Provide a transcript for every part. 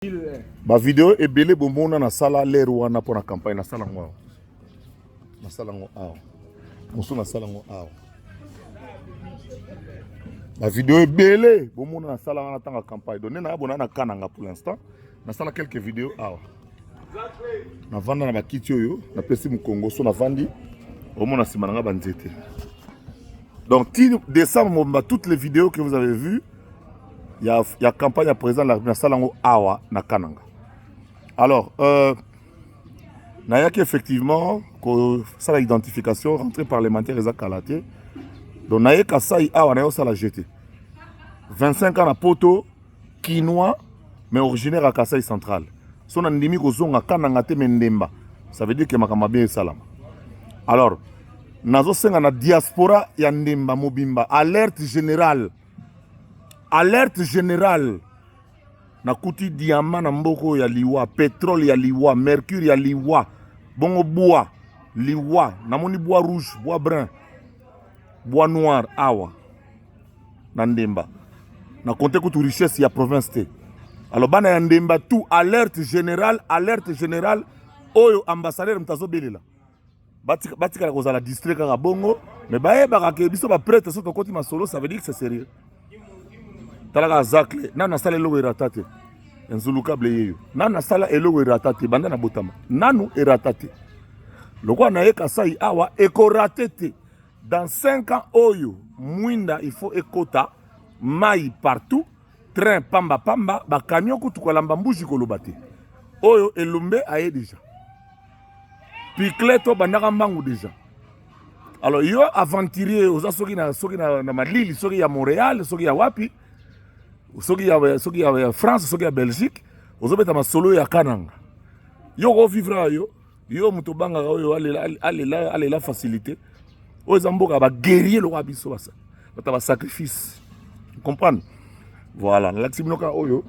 Ma vidéo est belle bonbon na sala l'air wana pour la campagne na sala ngo. Na sala ngo aw. Musu na sala ngo aw. La vidéo est belle bonbon na sala wana tanga campagne. Donné na bona na kananga pour l'instant. Na sala quelques vidéos aw. Na vanda na bakiti oyo na pesi mu Congo so na vandi. Au moins na simananga banzete. Donc décembre toutes les vidéos que vous avez vues. Il y a campagne à présent la salango awa na kananga. Alors nayaki effectivement que ça la identification rentrée parlementaire et zakalaté. Donc nayeka sai awa na yo ça la jeté. 25 ans na poto quinois mais originaire à Kasai central. Son andimi ko zonga kananga te mendemba. Ça veut dire que makama bien salama. Alors nazo senga na diaspora ya ndemba mobimba alerte générale. Alerte générale. Nakuti diamant na mboko ya liwa, pétrole ya liwa, mercure ya liwa, bongo bois, liwa, namoni bois rouge, bois brun, bois noir, awa. Nandemba. Na compte kutu richesse ya province te. Alors bana ya ndemba tout alerte générale, oyo ambassadeur mtazo belela. Batika la kozala district ka bongo, mais bae barake biso ba prêtre so to koti masolo, ça veut dire que c'est sérieux. Talaga zakle nana sala elogo eratate enzuluka bleyeyo nana sala elogo eratate banda na botama nanu eratate lokwa na yeka sai awa ekoratete dans 5 ans oyo mwinda il faut ekota mai partout train pamba ba camion kutukolamba mbuji kolobate oyo elombe aye déjà picleto bandaka mbangu déjà. Alors yo aventurier oza soki na malili soki ya Montréal soki ya wapi soki ya France, soki ya Belgique, ozobeta masolo ya kananga. Yo go vivre yo mutobanga oyo alela facilité. Oza mboka ba guerrier lo biso basa. Bata sacrifice. Vous comprenez? Voilà, la tibinoka oyo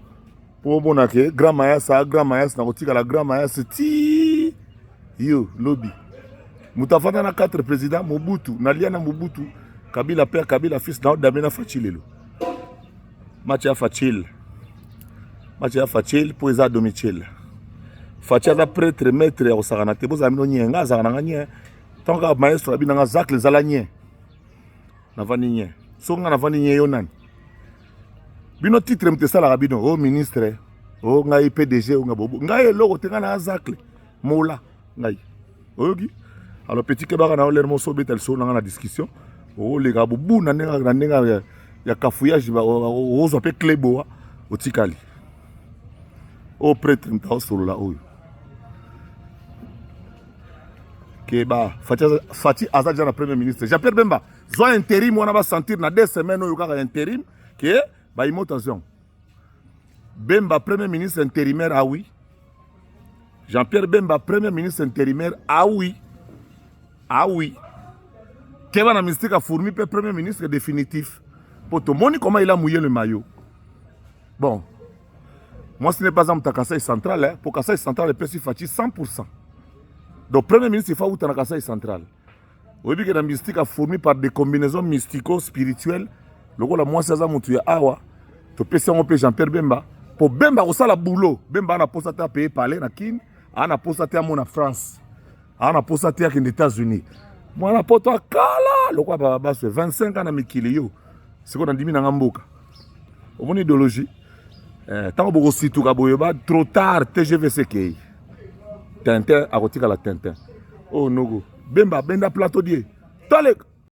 pour bonake grand mayas na kotika la grand mayas ti yo lobby. Mutafana na 4 présidents Mobutu, Naliana Mobutu, Kabila père, Kabila fils na Damena Fachilelo. Matia Fachil pour les domicile. Fachil prêtre maître au Saranate, vous avez mis un Zarananye. Tant que maestro a bien un zac les alaniens. Navanien. Songa Navanien Yonan. Bino titre m'te ça la rabino, oh ministre, oh ngai PDG, oh ngabobo. Ngai logo tengana zacle. Mola. Ngai. Oyogi. Alors petit kebara na oler moso betel so na la discussion. Oh les gabobu na nenga ya kafouillage ozo pe klebo otikali o prêtre mta solo la oyo keba Fati Azadja na premier ministre Jean-Pierre Bemba zo intérim wana ba sentir na 2 semaines oyo kaka intérim que ba imotation Bemba premier ministre intérimaire ah oui Jean-Pierre Bemba premier ministre intérimaire ah oui keba na mystique a fourmi pe premier ministre définitif. Pour tout le monde, comment il a mouillé le maillot. Bon, moi ce n'est pas un Kasai central. Hein. Pour Kasai central, le PSU Fati 100%. Donc, premier ministre, il faut que Kasai central. Vous voyez que la mystique a fourni par des combinaisons mystico-spirituelles. Le rôle, moi, c'est ça, mon tueur. Awa, tu peux faire Jean-Pierre Bemba. Pour Bemba, on a boulot. Bemba, on a posé à payer par la Kin. On a posé à mon France. On a posé à les États-Unis. Moi, on a posé à Kala. Le roi, c'est 25 ans à Mikilio. C'est qu'on a dit dans Mboka. Au mon idéologie, tant que vous aussi tout trop tard TGVCK. Tintin à côté de la Tintin. Oh no go. Bemba plateau dié. Tolek